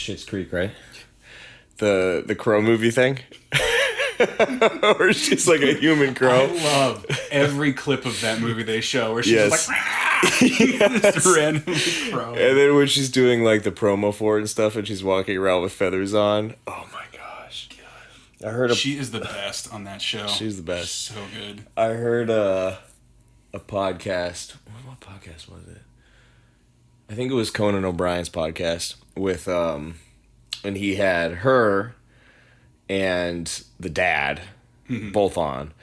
Schitt's Creek, right? The crow movie thing. Where she's like a human crow. I love every clip of that movie they show where she's Yes. just like just randomly crow. And then when she's doing like the promo for it and stuff, and she's walking around with feathers on. Oh my gosh! I heard she is the best on that show. She's the best. So good. I heard a podcast. What podcast was it? I think it was Conan O'Brien's podcast with and he had her and the dad both on.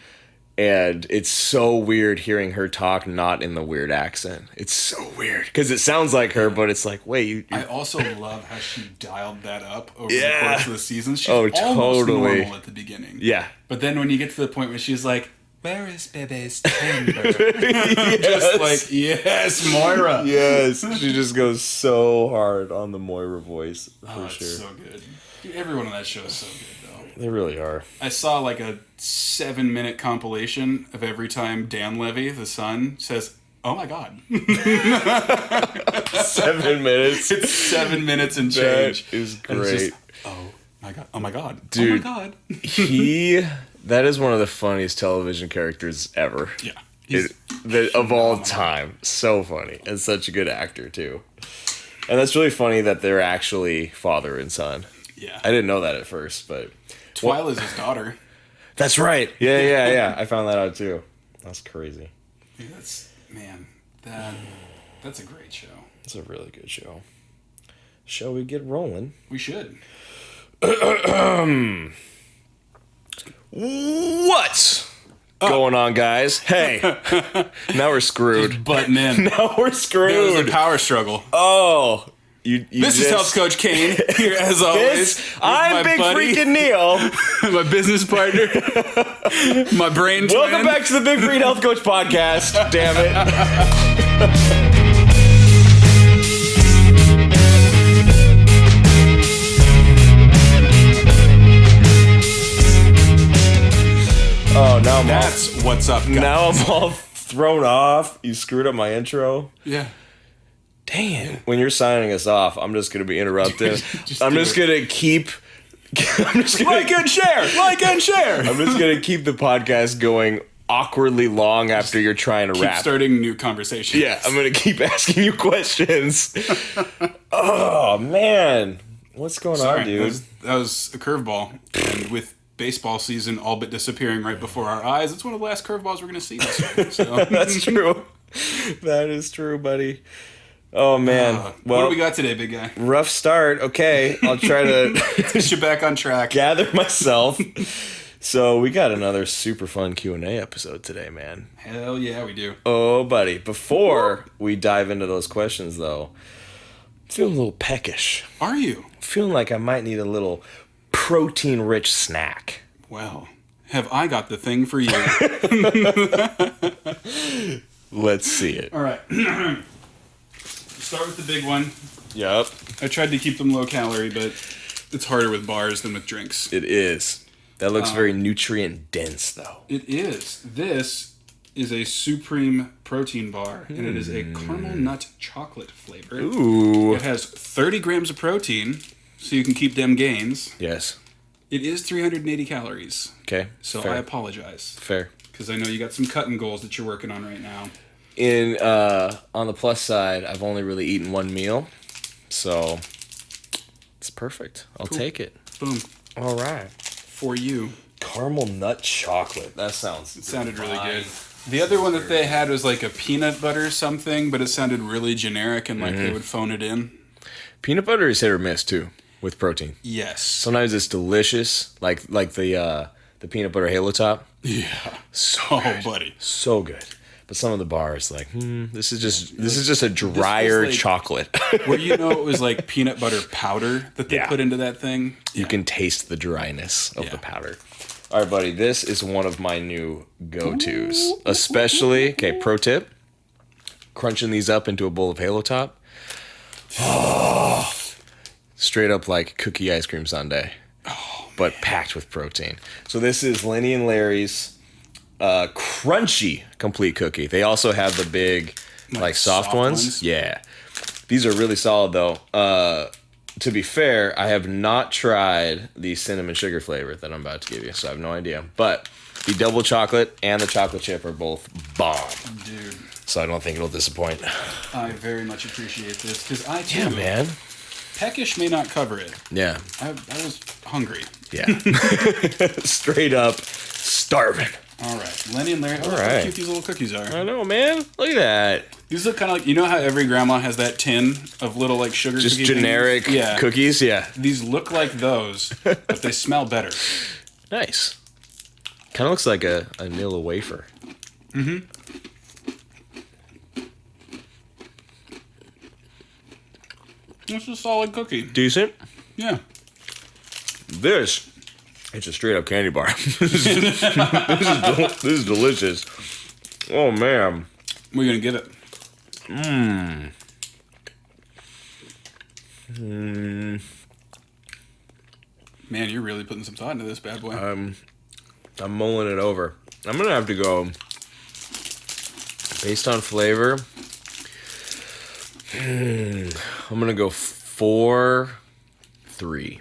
And it's so weird hearing her talk not in the weird accent. It's so weird. Because it sounds like her, but it's like, wait. I also love how she dialed that up over the course of the season. She's almost totally normal at the beginning. Yeah. But then when you get to the point where she's like, where is Bebe's timber? Yes. Just like, yes, Moira. Yes. She just goes so hard on the Moira voice. For sure. It's so good. Dude, everyone on that show is so good, though. They really are. I saw like a 7-minute compilation of every time Dan Levy, the son, says, "Oh my God." 7 minutes. It's 7 minutes and change. That is And it's great. just, oh my God. Oh my God. Dude. Oh my God. That is one of the funniest television characters ever. Yeah. Of all time. So funny. And such a good actor, too. And that's really funny that they're actually father and son. Yeah. I didn't know that at first, but... Twyla's his daughter. That's right. Yeah. I found that out, too. That's crazy. Yeah, that's a great show. It's a really good show. Shall we get rolling? We should. What's going on, guys? Hey, now we're screwed. Just butting in. Now we're screwed. It was a power struggle. Oh, you This is Health Coach Kane here as always. I'm Big Freakin' Neil, my business partner, my brain twin. Welcome back to the Big Freak Health Coach podcast. Damn it. Oh, now That's what's up, guys. Now I'm all thrown off. You screwed up my intro. Yeah. Dang. When you're signing us off, I'm just going to be interrupted. I'm just do going to keep... Like and share! Like and share! I'm just going to keep the podcast going awkwardly long after you're trying to Keep rap. starting new conversations. Yeah, I'm going to keep asking you questions. Oh, man. What's going on, dude? That was a curveball. And with baseball season all but disappearing right before our eyes, it's one of the last curveballs we're going to see this year. So. That's true. That is true, buddy. Oh, man. What do we got today, big guy? Rough start. Okay, I'll try to Get you back on track. gather myself. So we got another super fun Q&A episode today, man. Hell yeah, we do. Oh, buddy. Before we dive into those questions, though, I'm feeling a little peckish. Are you? Feeling like I might need a little protein-rich snack. Well, have I got the thing for you? Let's see it. All right. Start with the big one. Yep. I tried to keep them low calorie, but it's harder with bars than with drinks. It is. That looks very nutrient dense, though. It is. This is a Supreme protein bar, and it is a caramel nut chocolate flavor. Ooh. It has 30 grams of protein, so you can keep them gains. Yes. It is 380 calories. Okay. So fair. I apologize. Fair. Because I know you got some cutting goals that you're working on right now. On the plus side, I've only really eaten one meal, so it's perfect. I'll take it. Boom. All right. For you. Caramel nut chocolate. That sounds. It sounded really good. The other one that they had was like a peanut butter something, but it sounded really generic and like they would phone it in. Peanut butter is hit or miss too with protein. Yes. Sometimes it's delicious, like the peanut butter Halo Top. Yeah. So good. Buddy. So good. But some of the bars, like, this is just a drier like- chocolate. Where you know it was like peanut butter powder that they put into that thing. You can taste the dryness of Yeah. the powder. All right, buddy, this is one of my new go-tos. Especially, okay, pro tip, crunching these up into a bowl of Halo Top. Oh, straight up like cookie ice cream sundae, but packed with protein. So this is Lenny and Larry's crunchy complete cookie. They also have the big, like soft ones. Yeah. These are really solid, though. to be fair, I have not tried the cinnamon sugar flavor that I'm about to give you, so I have no idea. But the double chocolate and the chocolate chip are both bomb. Dude. So I don't think it'll disappoint. I very much appreciate this, because I, too... Yeah, man. Peckish may not cover it. Yeah. I was hungry. Yeah. Straight up starving. All right. Lenny and Larry. Oh, All how right. cute these little cookies are. I know, man. Look at that. These look kind of like, you know how every grandma has that tin of little, like, sugar Just cookie generic things? cookies? Yeah. These look like those, but they smell better. Nice. Kind of looks like a vanilla wafer. Mm-hmm. It's a solid cookie. Decent. Yeah. This, it's a straight up candy bar. This is delicious. Oh, man. What are you going to give it? Man, you're really putting some thought into this bad boy. I'm mulling it over. I'm going to have to go, based on flavor, I'm going to go 4-3.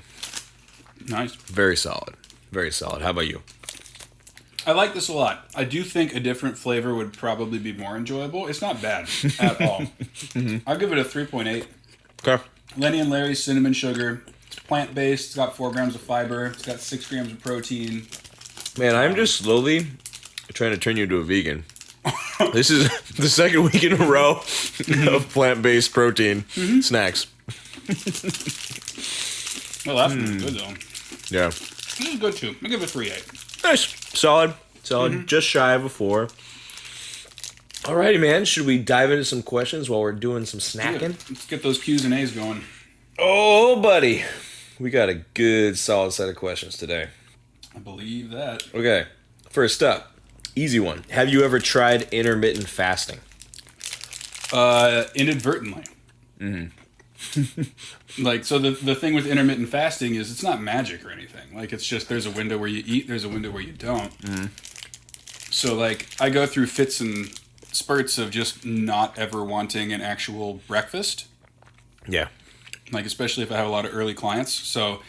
Nice. Very solid. Very solid. How about you? I like this a lot. I do think a different flavor would probably be more enjoyable. It's not bad at all. I'll give it a 3.8. Okay. Lenny and Larry's cinnamon sugar. It's plant-based. It's got 4 grams of fiber. It's got 6 grams of protein. Man, I'm just slowly trying to turn you into a vegan. This is the second week in a row of plant-based protein snacks. Well, that's good, though. Yeah. This is good, too. I'll give it a 3.8. Nice. Solid. Just shy of a 4. Alrighty, man. Should we dive into some questions while we're doing some snacking? Yeah, let's get those Q's and A's going. Oh, buddy. We got a good, solid set of questions today. I believe that. Okay. First up, easy one. Have you ever tried intermittent fasting? Inadvertently. Like, so the thing with intermittent fasting is it's not magic or anything. Like, it's just there's a window where you eat, there's a window where you don't. So, like, I go through fits and spurts of just not ever wanting an actual breakfast. Yeah. Like, especially if I have a lot of early clients. So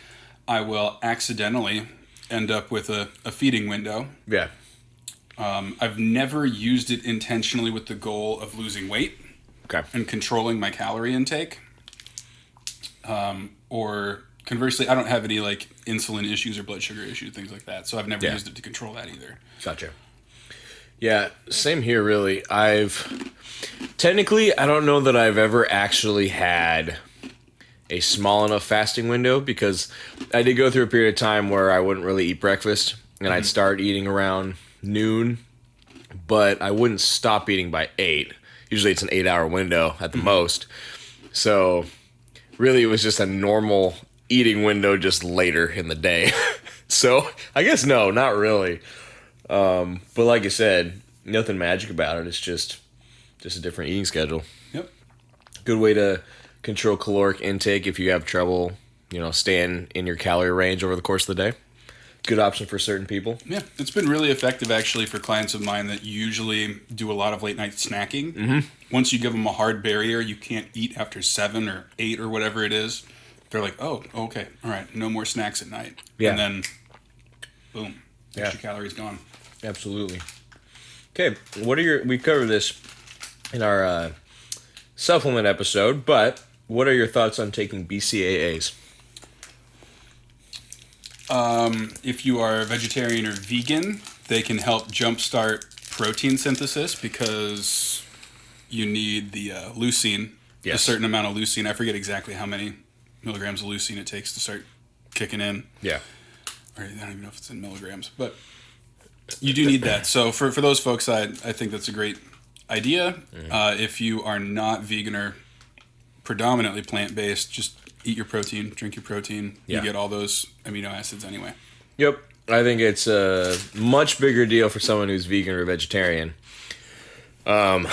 I will accidentally end up with a feeding window. Yeah. I've never used it intentionally with the goal of losing weight. Okay. And controlling my calorie intake. Or conversely, I don't have any like insulin issues or blood sugar issues, things like that. So I've never used it to control that either. Gotcha. Yeah, same here really. Technically, I don't know that I've ever actually had a small enough fasting window, because I did go through a period of time where I wouldn't really eat breakfast, and I'd start eating around noon, but I wouldn't stop eating by 8. Usually it's an 8-hour window at the most. So really it was just a normal eating window just later in the day. So I guess no, not really. But like I said, nothing magic about it. It's just a different eating schedule. Yep. Good way to control caloric intake if you have trouble, staying in your calorie range over the course of the day. Good option for certain people. Yeah, it's been really effective actually for clients of mine that usually do a lot of late night snacking. Once you give them a hard barrier, you can't eat after 7 or 8 or whatever it is. They're like, oh, okay, all right, no more snacks at night. Yeah. And then, boom, extra calories gone. Absolutely. Okay, we covered this in our supplement episode, but what are your thoughts on taking BCAAs? If you are vegetarian or vegan, they can help jumpstart protein synthesis because you need the leucine, a certain amount of leucine. I forget exactly how many milligrams of leucine it takes to start kicking in. Yeah. Or I don't even know if it's in milligrams, but you do need that. So for those folks, I think that's a great idea. If you are not vegan or predominantly plant-based, just eat your protein, drink your protein. You get all those amino acids anyway. Yep. I think it's a much bigger deal for someone who's vegan or vegetarian. And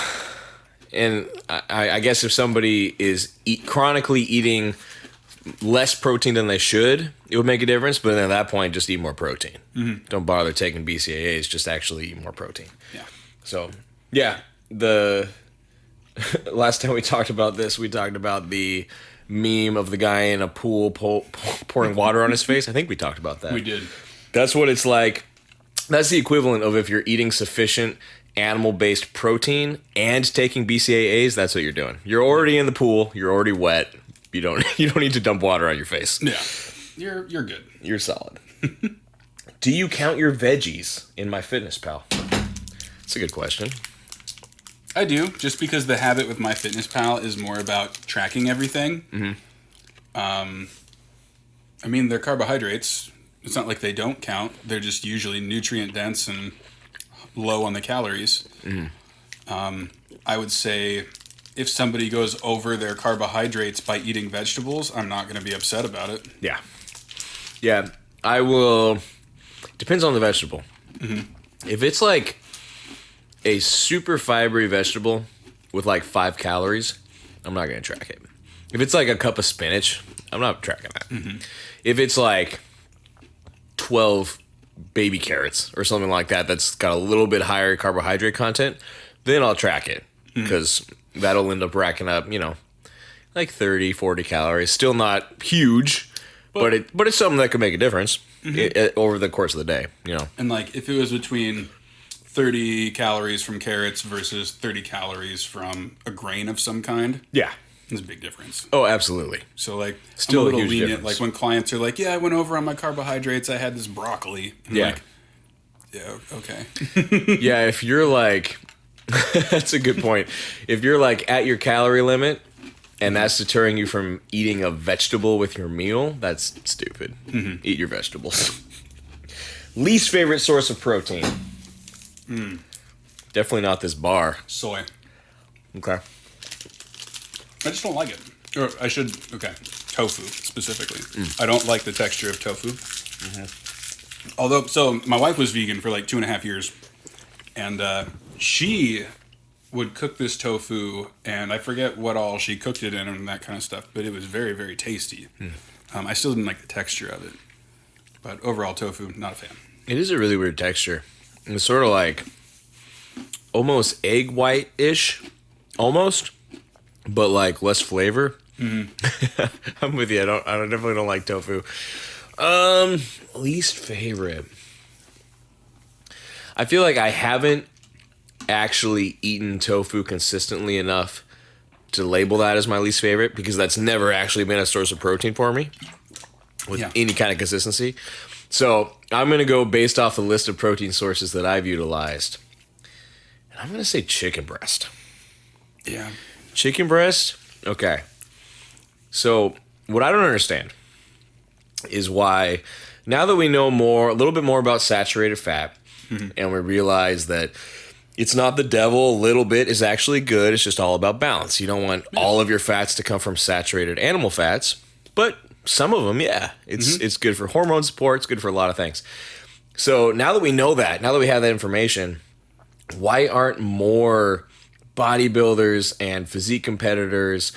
I guess if somebody is chronically eating less protein than they should, it would make a difference. But then at that point, just eat more protein. Don't bother taking BCAAs. Just actually eat more protein. Yeah. So, yeah. The last time we talked about this, we talked about the meme of the guy in a pool pouring water on his face. I think we talked about that. We did. That's what it's like. That's the equivalent of if you're eating sufficient animal-based protein and taking BCAAs. That's what you're doing. You're already in the pool. You're already wet. You don't need to dump water on your face. Yeah, you're good. You're solid. Do you count your veggies in MyFitnessPal? That's a good question. I do, just because the habit with MyFitnessPal is more about tracking everything. Mm-hmm. I mean, their carbohydrates, it's not like they don't count. They're just usually nutrient dense and low on the calories. Mm-hmm. I would say if somebody goes over their carbohydrates by eating vegetables, I'm not going to be upset about it. Yeah. Yeah, I will. Depends on the vegetable. Mm-hmm. If it's like a super fibery vegetable with like 5 calories, I'm not going to track it. If it's like a cup of spinach, I'm not tracking that. Mm-hmm. If it's like 12 baby carrots or something like that that's got a little bit higher carbohydrate content, then I'll track it because that'll end up racking up, like 30, 40 calories. Still not huge, but it's something that could make a difference over the course of the day, And like if it was between 30 calories from carrots versus 30 calories from a grain of some kind. Yeah. There's a big difference. Oh, absolutely. So like still I'm a little huge lenient. difference. Like when clients are like, yeah, I went over on my carbohydrates. I had this broccoli. I'm like, yeah, okay. Yeah, if you're like, that's a good point. If you're like at your calorie limit and that's deterring you from eating a vegetable with your meal, that's stupid. Mm-hmm. Eat your vegetables. Least favorite source of protein? Definitely not this bar. Soy. Okay. I just don't like it. Or I should, tofu specifically. I don't like the texture of tofu. Mm-hmm. Although, so my wife was vegan for like 2.5 years. And she would cook this tofu, and I forget what all she cooked it in and that kind of stuff, but it was very, very tasty. I still didn't like the texture of it. But overall, tofu, not a fan. It is a really weird texture. It's sort of like almost egg white-ish, almost, but like less flavor. Mm-hmm. I'm with you. I definitely don't like tofu. Least favorite. I feel like I haven't actually eaten tofu consistently enough to label that as my least favorite because that's never actually been a source of protein for me with any kind of consistency. So I'm going to go based off the list of protein sources that I've utilized. And I'm going to say chicken breast. Yeah. Chicken breast? Okay. So what I don't understand is why, now that we know a little bit more about saturated fat, and we realize that it's not the devil, a little bit is actually good, it's just all about balance. You don't want all of your fats to come from saturated animal fats, but some of them, it's good for hormone support, it's good for a lot of things. So now that we know that, now that we have that information, why aren't more bodybuilders and physique competitors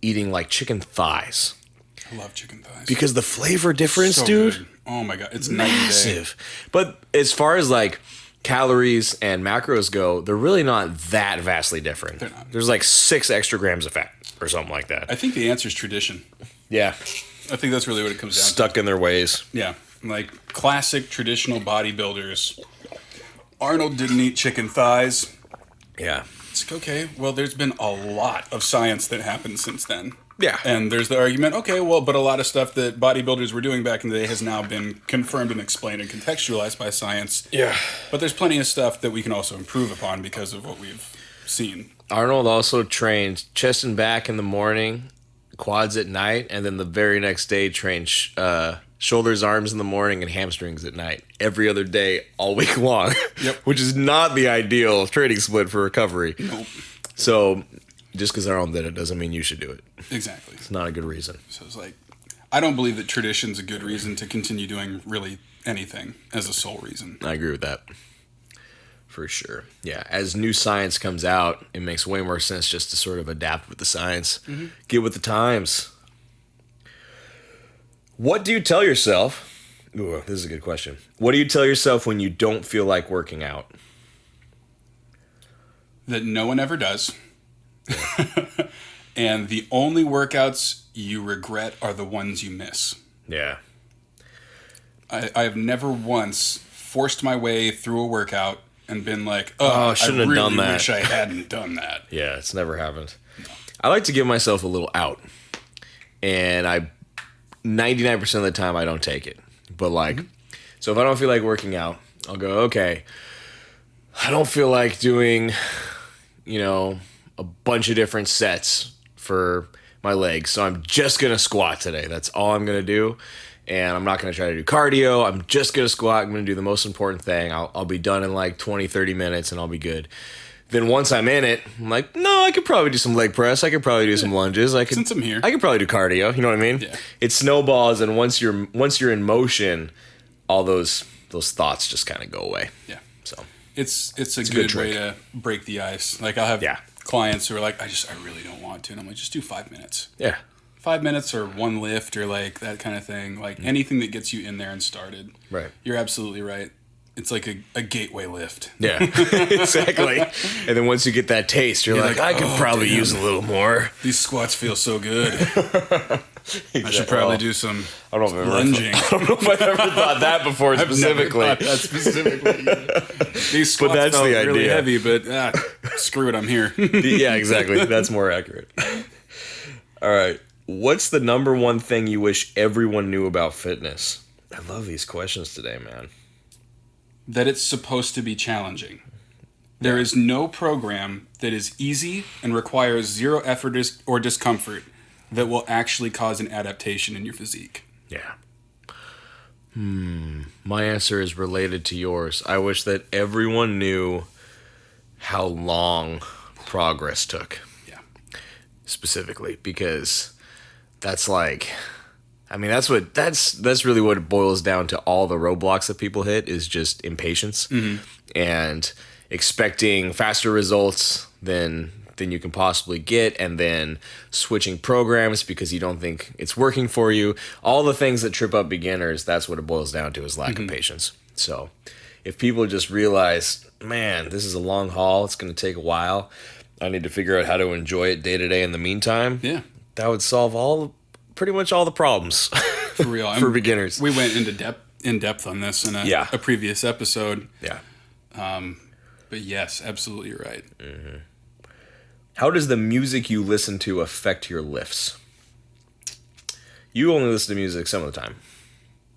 eating like chicken thighs? I love chicken thighs. Because the flavor difference, so dude. Good. Oh my God, it's massive. But as far as like calories and macros go, they're really not that vastly different. They're not. There's like 6 extra grams of fat or something like that. I think the answer is tradition. Yeah. I think that's really what it comes down to. Stuck in their ways. Yeah. Like classic traditional bodybuilders. Arnold didn't eat chicken thighs. Yeah. It's like, okay, well, there's been a lot of science that happened since then. Yeah. And there's the argument, okay, well, but a lot of stuff that bodybuilders were doing back in the day has now been confirmed and explained and contextualized by science. Yeah. But there's plenty of stuff that we can also improve upon because of what we've seen. Arnold also trained chest and back in the morning, quads at night, and then the very next day trained shoulders, arms in the morning, and hamstrings at night. Every other day, all week long. Yep. Which is not the ideal training split for recovery. Nope. So just because Arnold did it doesn't mean you should do it. Exactly. It's not a good reason. So it's like, I don't believe that tradition's a good reason to continue doing really anything as a sole reason. I agree with that. For sure. Yeah, as new science comes out, it makes way more sense just to sort of adapt with the science. Mm-hmm. Get with the times. What do you tell yourself? Ooh, this is a good question. What do you tell yourself when you don't feel like working out? That no one ever does. And the only workouts you regret are the ones you miss. Yeah. I have never once forced my way through a workout and been like, I shouldn't have done that. I wish I hadn't done that. Yeah, it's never happened. No. I like to give myself a little out. And 99% of the time, I don't take it. But like, so if I don't feel like working out, I'll go, okay, I don't feel like doing, a bunch of different sets for my legs. So I'm just going to squat today. That's all I'm going to do. And I'm not going to try to do cardio. I'm just going to squat. I'm going to do the most important thing. I'll be done in like 20, 30 minutes and I'll be good. Then once I'm in it, I'm like, no, I could probably do some leg press. I could probably do some lunges. Since I'm here. I could probably do cardio. You know what I mean? Yeah. It snowballs, and once you're in motion, all those thoughts just kind of go away. Yeah. So it's a good way to break the ice. Like I'll have clients who are like, I really don't want to, and I'm like, just do 5 minutes. Yeah. 5 minutes or one lift or like that kind of thing. Like anything that gets you in there and started. Right. You're absolutely right. It's like a gateway lift. Yeah, exactly. And then once you get that taste, you're like, I could probably use a little more. These squats feel so good. Exactly. I should probably do some lunging. I don't know if I've ever thought that before specifically. I've never thought that specifically. These squats felt really heavy, but screw it, I'm here. Yeah, exactly. That's more accurate. All right. What's the number one thing you wish everyone knew about fitness? I love these questions today, man. That it's supposed to be challenging. There is no program that is easy and requires zero effort or discomfort that will actually cause an adaptation in your physique. Yeah. My answer is related to yours. I wish that everyone knew how long progress took. Yeah. Specifically, because that's like... I mean, that's really what it boils down to. All the roadblocks that people hit is just impatience and expecting faster results than you can possibly get, and then switching programs because you don't think it's working for you. All the things that trip up beginners, that's what it boils down to, is lack of patience. So if people just realize, man, this is a long haul, it's going to take a while, I need to figure out how to enjoy it day to day in the meantime, that would solve pretty much all the problems for real for beginners. We went into depth on this in a previous episode. Yeah. But yes, absolutely you're right. Mm-hmm. How does the music you listen to affect your lifts? You only listen to music some of the time.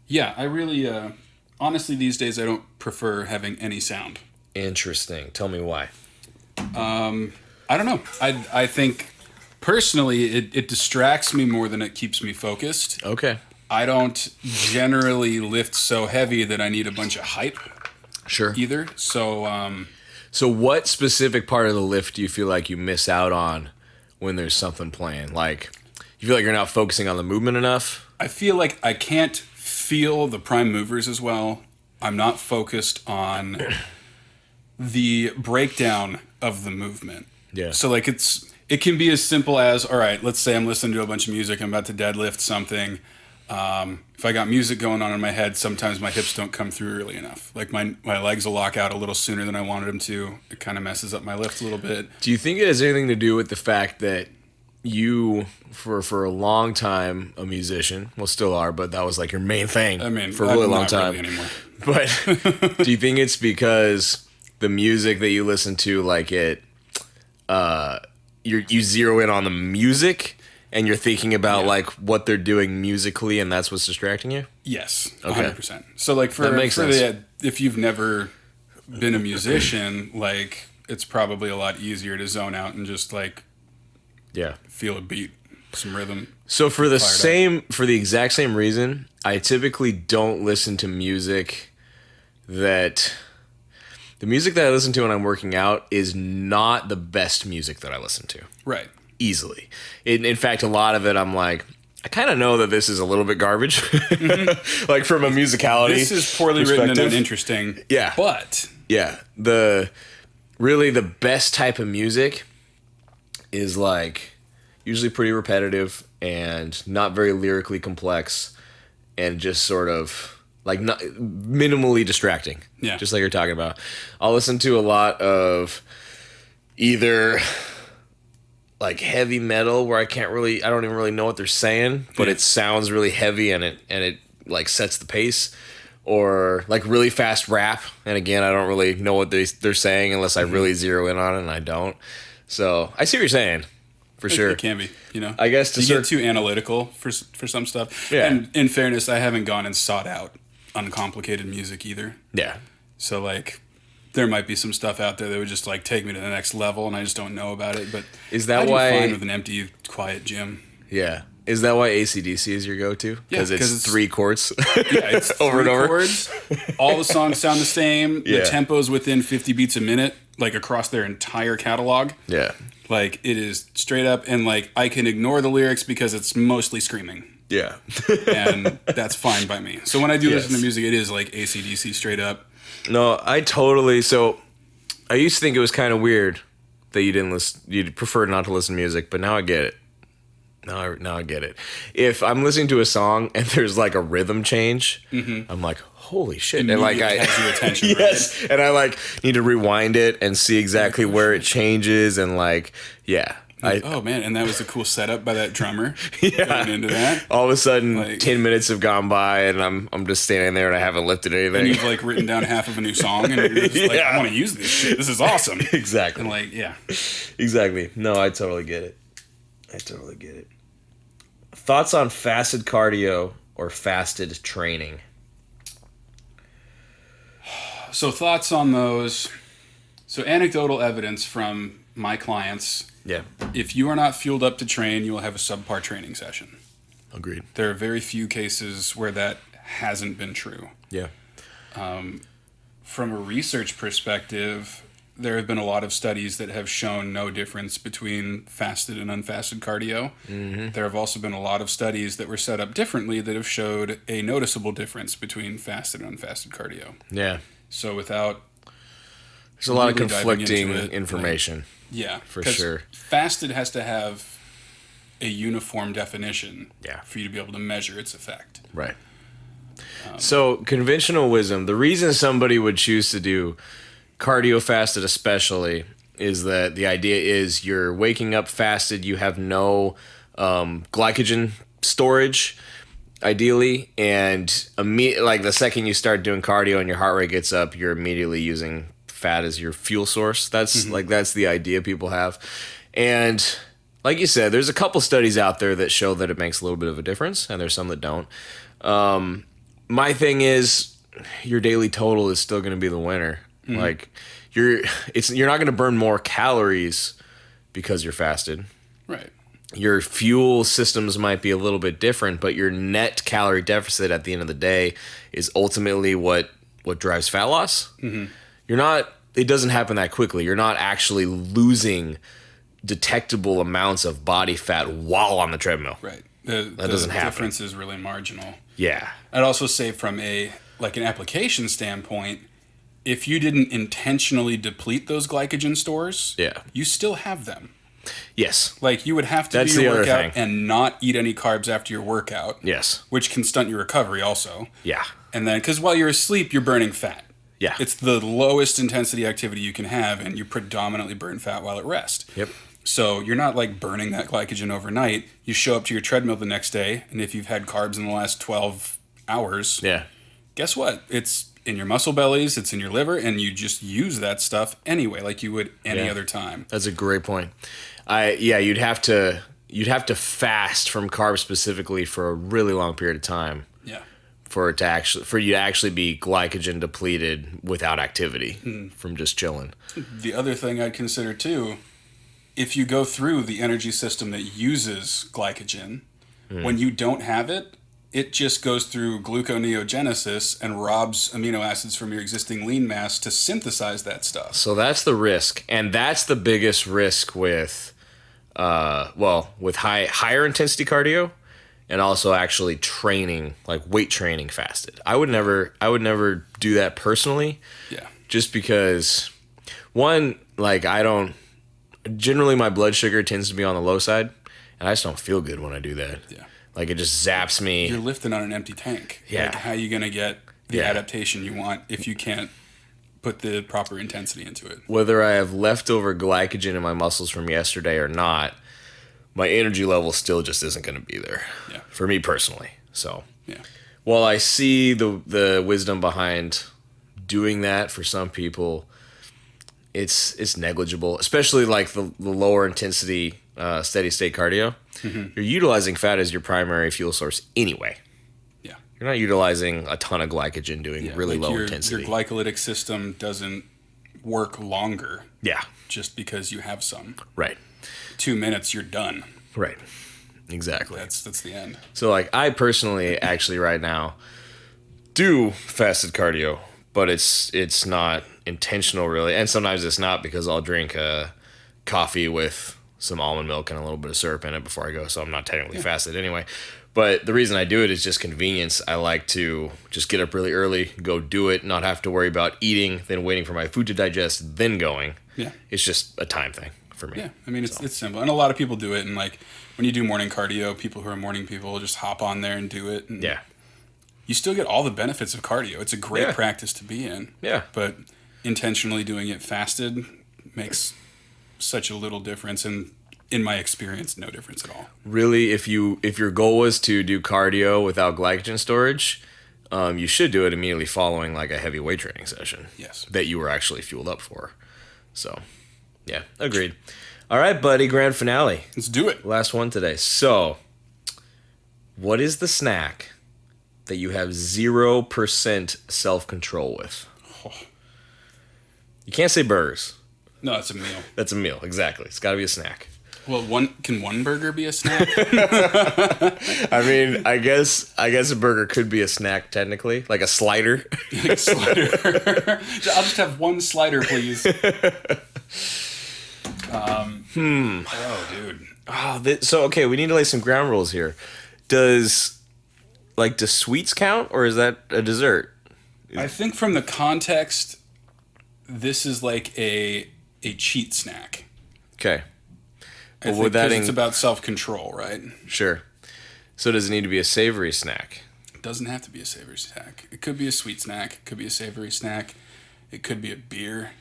Yeah, I really, honestly, these days I don't prefer having any sound. Interesting. Tell me why. I don't know. I think... Personally, it distracts me more than it keeps me focused. Okay. I don't generally lift so heavy that I need a bunch of hype. Sure. Either. So, so what specific part of the lift do you feel like you miss out on when there's something playing? Like, you feel like you're not focusing on the movement enough? I feel like I can't feel the prime movers as well. I'm not focused on the breakdown of the movement. Yeah. So, like, it can be as simple as, all right, let's say I'm listening to a bunch of music, I'm about to deadlift something. If I got music going on in my head, sometimes my hips don't come through early enough. Like my legs will lock out a little sooner than I wanted them to. It kind of messes up my lift a little bit. Do you think it has anything to do with the fact that you, for a long time, a musician, well, still are, but that was like your main thing for a really long time. Really anymore. But do you think it's because the music that you listen to, like you zero in on the music and you're thinking about like what they're doing musically, and that's what's distracting you? Yes, 100%. So like if you've never been a musician, like it's probably a lot easier to zone out and just like feel a beat, some rhythm. So for the exact same reason, I typically don't listen to music that... The music that I listen to when I'm working out is not the best music that I listen to. Right. Easily. In fact, a lot of it, I'm like, I kind of know that this is a little bit garbage. Like from a musicality This is poorly written and uninteresting. Yeah. But. Yeah. Really the best type of music is like usually pretty repetitive and not very lyrically complex and just sort of... like not minimally distracting. Yeah. Just like you're talking about. I'll listen to a lot of either like heavy metal where I don't even really know what they're saying, but it sounds really heavy and it like sets the pace. Or like really fast rap, and again, I don't really know what they're saying unless I really zero in on it, and I don't. So I see what you're saying, for sure. It can be, I guess you get too analytical for some stuff. Yeah. And in fairness, I haven't gone and sought out uncomplicated music either. Yeah. So like, there might be some stuff out there that would just like take me to the next level, and I just don't know about it. But is that I do why? fine with an empty, quiet gym. Yeah. Is that why AC/DC is your go-to? Because it's 3 chords. Yeah, it's over and over. Chords. All the songs sound the same. Yeah. The tempo's within 50 beats a minute, like across their entire catalog. Yeah. Like it is straight up, and like I can ignore the lyrics because it's mostly screaming. Yeah. And that's fine by me. So when I do listen to music, it is like AC/DC straight up. No, so I used to think it was kind of weird that you'd prefer not to listen to music, but now I get it. Now I get it. If I'm listening to a song and there's like a rhythm change, I'm like, holy shit. And like has your attention, yes. Right? And I like need to rewind it and see exactly where it changes and like, yeah. Oh man, and that was a cool setup by that drummer. Yeah. Going into that. All of a sudden 10 minutes have gone by and I'm just standing there and I haven't lifted anything. And you've like written down half of a new song and you're just like, I want to use this shit. This is awesome. Exactly. And like, yeah. Exactly. No, I totally get it. Thoughts on fasted cardio or fasted training? So thoughts on those. So anecdotal evidence from my clients. Yeah. If you are not fueled up to train, you will have a subpar training session. Agreed. There are very few cases where that hasn't been true. Yeah. From a research perspective, there have been a lot of studies that have shown no difference between fasted and unfasted cardio. Mm-hmm. There have also been a lot of studies that were set up differently that have showed a noticeable difference between fasted and unfasted cardio. Yeah. So without... There's a lot of conflicting information. Like, yeah. For sure. Fasted has to have a uniform definition yeah. for you to be able to measure its effect. Right. So conventional wisdom, the reason somebody would choose to do cardio fasted especially is that the idea is you're waking up fasted, you have no glycogen storage ideally, and like the second you start doing cardio and your heart rate gets up, you're immediately using fat as your fuel source. That's that's the idea people have. And like you said, there's a couple studies out there that show that it makes a little bit of a difference, and there's some that don't. My thing is your daily total is still going to be the winner. Mm-hmm. Like you're not going to burn more calories because you're fasted. Right. Your fuel systems might be a little bit different, but your net calorie deficit at the end of the day is ultimately what drives fat loss. Mm-hmm. It doesn't happen that quickly. You're not actually losing detectable amounts of body fat while on the treadmill. Right. That doesn't happen. The difference is really marginal. Yeah. I'd also say from an application standpoint, if you didn't intentionally deplete those glycogen stores, you still have them. Yes. Like you would have to do your workout and not eat any carbs after your workout. Yes. Which can stunt your recovery also. Yeah. And then, because while you're asleep, you're burning fat. Yeah. It's the lowest intensity activity you can have, and you predominantly burn fat while at rest. Yep. So you're not like burning that glycogen overnight. You show up to your treadmill the next day, and if you've had carbs in the last 12 hours, guess what? It's in your muscle bellies, it's in your liver, and you just use that stuff anyway, like you would any other time. That's a great point. You'd have to fast from carbs specifically for a really long period of time. Yeah. For you to actually be glycogen depleted without activity from just chilling. The other thing I'd consider too, if you go through the energy system that uses glycogen, when you don't have it, it just goes through gluconeogenesis and robs amino acids from your existing lean mass to synthesize that stuff. So that's the risk, and that's the biggest risk with higher intensity cardio, and also actually training, like weight training fasted. I would never do that personally. Yeah. Just because, one, like generally my blood sugar tends to be on the low side, and I just don't feel good when I do that. Yeah. Like it just zaps me. You're lifting on an empty tank. Yeah. Like how are you going to get the adaptation you want if you can't put the proper intensity into it? Whether I have leftover glycogen in my muscles from yesterday or not, my energy level still just isn't going to be there. Yeah. For me personally. So, Yeah. while I see the wisdom behind doing that for some people, it's negligible, especially like the lower intensity steady state cardio. Mm-hmm. You're utilizing fat as your primary fuel source anyway. Yeah. You're not utilizing a ton of glycogen doing really low intensity. Your glycolytic system doesn't work longer. Yeah. Just because you have some. Right. 2 minutes, you're done. Right. Exactly. That's the end. So like I personally actually right now do fasted cardio, but it's not intentional really, and sometimes it's not because I'll drink coffee with some almond milk and a little bit of syrup in it before I go, so I'm not technically fasted anyway. But the reason I do it is just convenience. I like to just get up really early, go do it, not have to worry about eating, then waiting for my food to digest, then going. Yeah. It's just a time thing for me. Yeah, I mean, it's simple. And a lot of people do it, and like when you do morning cardio, people who are morning people just hop on there and do it. And Yeah. you still get all the benefits of cardio. It's a great practice to be in. Yeah. But intentionally doing it fasted makes such a little difference, and in my experience, no difference at all. Really, if your goal was to do cardio without glycogen storage, you should do it immediately following like a heavy weight training session. Yes. That you were actually fueled up for. So, yeah, agreed. All right, buddy, grand finale. Let's do it. Last one today. So, what is the snack that you have 0% self-control with? Oh. You can't say burgers. No, it's a meal. That's a meal, exactly. It's got to be a snack. Well, can one burger be a snack? I mean, I guess a burger could be a snack technically, like a slider. Like a slider. I'll just have one slider, please. Oh, dude. Oh, so okay, we need to lay some ground rules here. Do sweets count, or is that a dessert? I think from the context, this is like a cheat snack. Okay. I think because it's about self-control, right? Sure. So does it need to be a savory snack? It doesn't have to be a savory snack. It could be a sweet snack. It could be a savory snack. It could be a beer.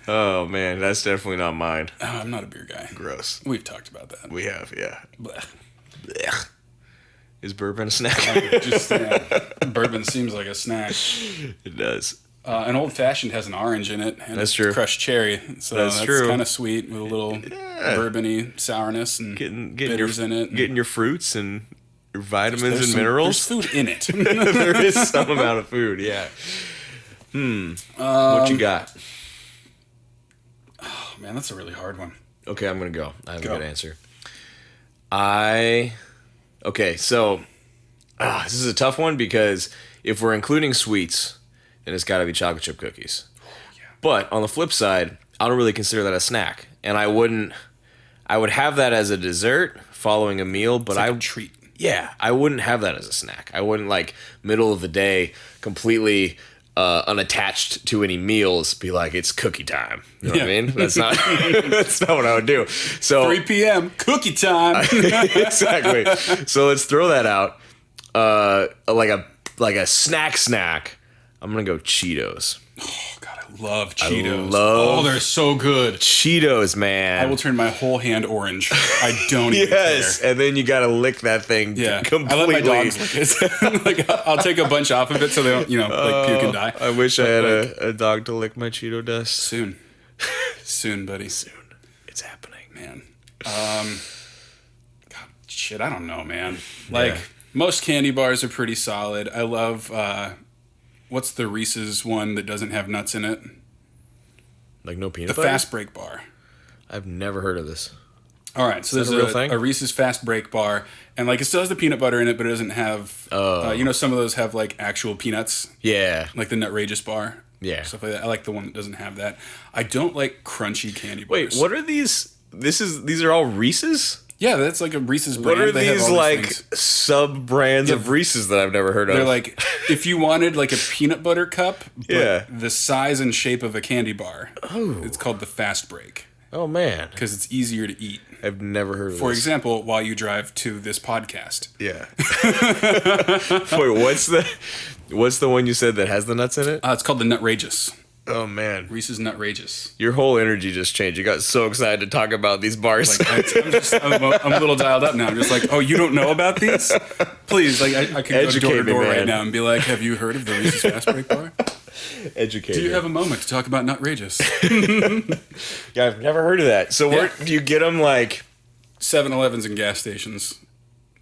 Oh, man, that's definitely not mine. Oh, I'm not a beer guy. Gross. We've talked about that. We have, yeah. Blech. Blech. Is bourbon a snack? Bourbon seems like a snack. It does. An old fashioned has an orange in it, and that's true. Crushed cherry, so that's true. kind of sweet with a little bourbony sourness and getting bitters in it. Getting your fruits and your vitamins and minerals. There's food in it. There is some amount of food, yeah. What you got? Oh, man, that's a really hard one. Okay, I'm gonna go. I have a good answer. Okay, so this is a tough one because if we're including sweets, then it's got to be chocolate chip cookies. Oh, yeah. But on the flip side, I don't really consider that a snack, and I would have that as a dessert following a meal, but it's like a treat. Yeah, I wouldn't have that as a snack. I wouldn't like middle of the day completely unattached to any meals be like it's cookie time. You know what I mean? That's not that's not what I would do. So 3 p.m. cookie time. Exactly. So let's throw that out. Like a snack. I'm gonna go Cheetos. Oh God, I love Cheetos. They're so good. Cheetos, man. I will turn my whole hand orange. I don't even care. And then you gotta lick that thing. Completely. I let my dogs lick it. Like, I'll take a bunch off of it so they don't, puke and die. I wish I had a dog to lick my Cheeto dust. Soon, buddy. Soon. It's happening, man. God, shit, I don't know, man. Like most candy bars are pretty solid. I love. What's the Reese's one that doesn't have nuts in it? Like no peanut butter? The Fast Break bar. I've never heard of this. All right, so there's a Reese's Fast Break bar, and like it still has the peanut butter in it, but it doesn't have. Some of those have like actual peanuts. Yeah. Like the Nutrageous bar. Yeah. Stuff like that. I like the one that doesn't have that. I don't like crunchy candy bars. Wait, what are these? These are all Reese's? Yeah, that's like a Reese's brand. What are these like sub brands of Reese's that I've never heard of? They're like if you wanted like a peanut butter cup, but the size and shape of a candy bar. Oh. It's called the Fast Break. Oh man. Because it's easier to eat. I've never heard of For example, while you drive to this podcast. Yeah. Wait, what's the one you said that has the nuts in it? It's called the Nutrageous. Oh, man. Reese's Nutrageous. Your whole energy just changed. You got so excited to talk about these bars. Like, I'm a little dialed up now. I'm just like, oh, you don't know about these? Please, like, I can go door to door right now and be like, have you heard of the Reese's Fast Break bar? Educate. Do you have a moment to talk about Nutrageous? Yeah, I've never heard of that. So where do you get them, like... 7-Elevens and gas stations.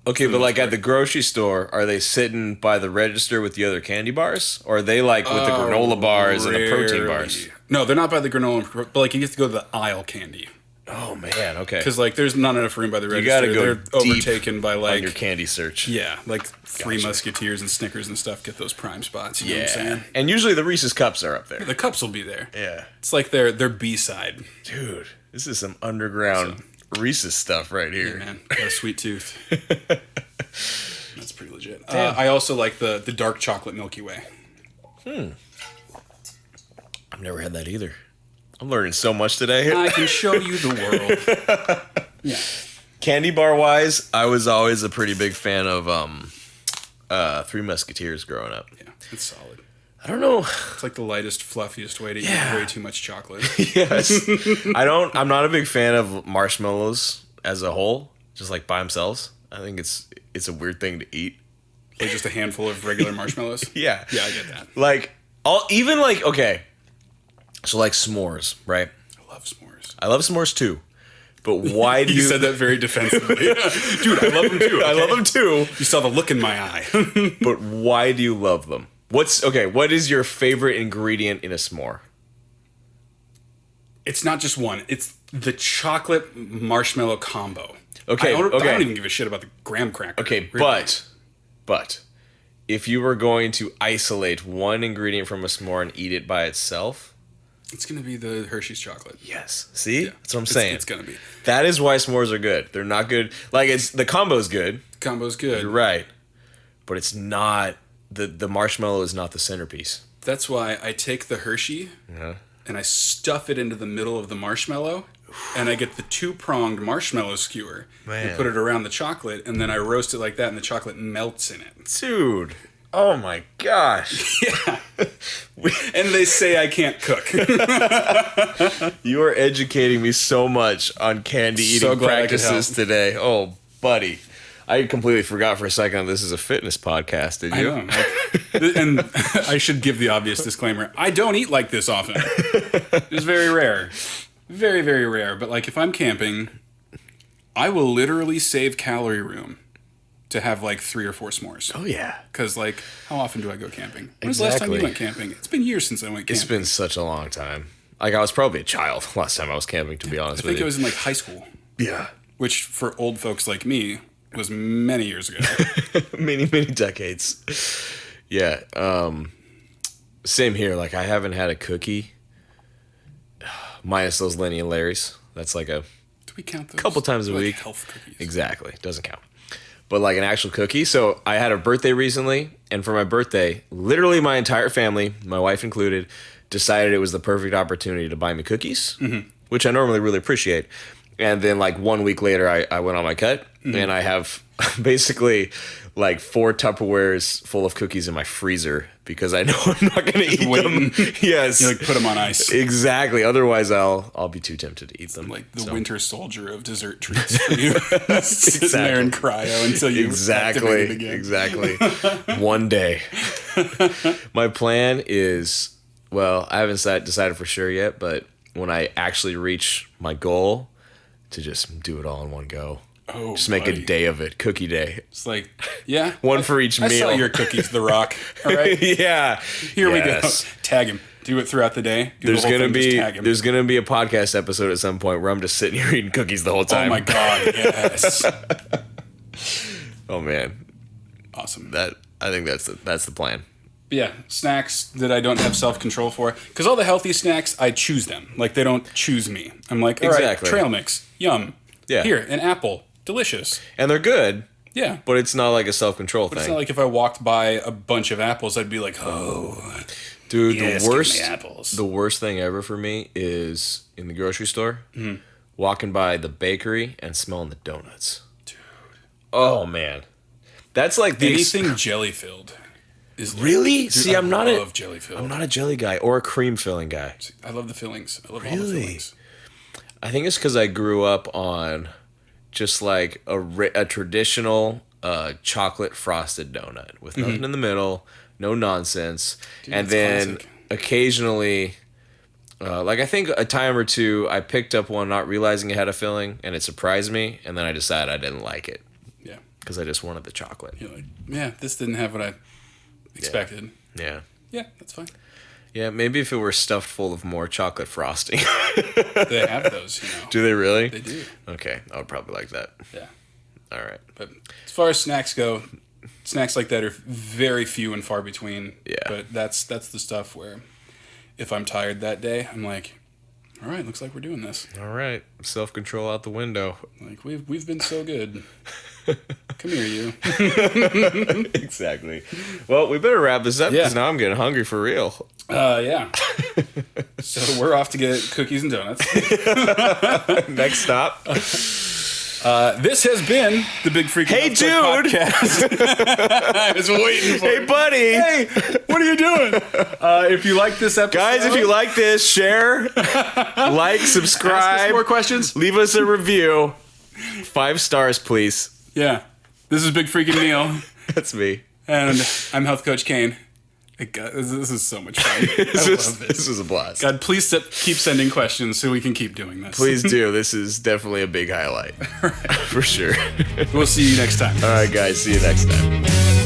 Okay, but like at the grocery store, are they sitting by the register with the other candy bars? Or are they like with the granola bars and the protein bars? No, they're not by the granola, but like you get to go to the aisle candy. Oh, man, okay. Because like there's not enough room by the register. You gotta go They're overtaken by like... on your candy search. Yeah, like Three Musketeers and Snickers and stuff get those prime spots. You know what I'm saying? And usually the Reese's Cups are up there. The cups will be there. Yeah. It's like their B-side. Dude, this is some underground Reese's stuff right here. Yeah, man. Got a sweet tooth. That's pretty legit. I also like the dark chocolate Milky Way. I've never had that either. I'm learning so much today. I can show you the world. Yeah. Candy bar wise, I was always a pretty big fan of Three Musketeers growing up. Yeah, it's solid. I don't know. It's like the lightest, fluffiest way to eat way too much chocolate. Yes. I'm not a big fan of marshmallows as a whole, just like by themselves. I think it's a weird thing to eat. Like just a handful of regular marshmallows? Yeah. Yeah, I get that. Like, okay. So like s'mores, right? I love s'mores. I love s'mores too. But why do you said that very defensively. Dude, I love them too. Okay? I love them too. You saw the look in my eye. But why do you love them? What is your favorite ingredient in a s'more? It's not just one. It's the chocolate marshmallow combo. Okay, I don't even give a shit about the graham cracker. Okay, really. But if you were going to isolate one ingredient from a s'more and eat it by itself, it's going to be the Hershey's chocolate. Yes. See? Yeah. That's what I'm saying. It's going to be. That is why s'mores are good. They're not good. Like, the combo's good. The combo's good. You're right. But it's not... The marshmallow is not the centerpiece. That's why I take the Hershey and I stuff it into the middle of the marshmallow, and I get the 2-pronged marshmallow skewer and put it around the chocolate, and then I roast it like that, and the chocolate melts in it. Dude. Oh my gosh. Yeah. And they say I can't cook. You are educating me so much on candy eating practices today. Oh, buddy. I completely forgot for a second this is a fitness podcast. Did you? I know. And I should give the obvious disclaimer. I don't eat like this often. It's very rare. Very, very rare. But like if I'm camping, I will literally save calorie room to have like 3 or 4 s'mores. Oh, yeah. Because like, how often do I go camping? When was the last time you went camping? It's been years since I went camping. It's been such a long time. Like I was probably a child last time I was camping, to be honest with you. I think it was in like high school. Yeah. Which for old folks like me was many years ago. many decades. Yeah. Same here. Like I haven't had a cookie minus those Lenny and Larry's. That's like a do we count those? Couple times a week. Health cookies. Exactly. Doesn't count. But like an actual cookie. So I had a birthday recently, and for my birthday, literally my entire family, my wife included, decided it was the perfect opportunity to buy me cookies, which I normally really appreciate. And then like 1 week later, I went on my cut, and I have basically like 4 Tupperwares full of cookies in my freezer because I know I'm not going to eat them. Yes. You like put them on ice. Exactly. Otherwise, I'll be too tempted to eat them. Like the winter soldier of dessert treats for you. Sitting there in cryo until you activate it again. Exactly. One day. My plan is, well, I haven't decided for sure yet, but when I actually reach my goal, to just do it all in one go. Oh, just make a day of it. Cookie day. It's like, yeah. One for each meal. I saw your cookies, The Rock. All right? Yeah. Here we go. Tag him. Do it throughout the day. There's gonna be a podcast episode at some point where I'm just sitting here eating cookies the whole time. Oh my god, yes. Oh man. Awesome. I think that's the plan. But yeah, snacks that I don't have self-control for. Because all the healthy snacks, I choose them. Like, they don't choose me. I'm like, all right, trail mix. Yum. Yeah. Here, an apple. Delicious. And they're good. Yeah. But it's not like a self-control thing. It's not like if I walked by a bunch of apples, I'd be like, oh. Dude, yes, the worst thing ever for me is in the grocery store, walking by the bakery and smelling the donuts. Dude. Oh, man. That's like anything jelly-filled is Really? Dude, See, I'm not jelly filled. I'm not a jelly guy or a cream filling guy. I love the fillings. I love all the Really? fillings. I think it's because I grew up on just like a traditional chocolate frosted donut with nothing in the middle, no nonsense, Dude, and that's then classic. occasionally, like I think a time or two, I picked up one not realizing it had a filling, and it surprised me, and then I decided I didn't like it Yeah. because I just wanted the chocolate. You're like, yeah, this didn't have what I expected. Yeah. Yeah, that's fine. Yeah, maybe if it were stuffed full of more chocolate frosting. They have those, Do they really? They do. Okay, I would probably like that. Yeah. All right. But as far as snacks go, snacks like that are very few and far between. Yeah. But that's the stuff where if I'm tired that day, I'm like, all right, looks like we're doing this. All right. Self-control out the window. Like we've been so good. Come here, you. Exactly. Well, we better wrap this up because now I'm getting hungry for real. Yeah. So we're off to get cookies and donuts. Next stop. This has been the Big Freakin' Hey, dude! Podcast. I was waiting for Hey, buddy! Hey, what are you doing? If you like this episode, Guys, if you like this, share, like, ask us subscribe, more questions. leave us a review. 5 stars, please. Yeah. This is Big Freakin' Neil, That's me. and I'm Health Coach Kane. God, this is so much fun. I love This this. is a blast. God, please keep sending questions so we can keep doing this. Please do. This is definitely a big highlight. For sure. We'll see you next time. All right, guys. See you next time.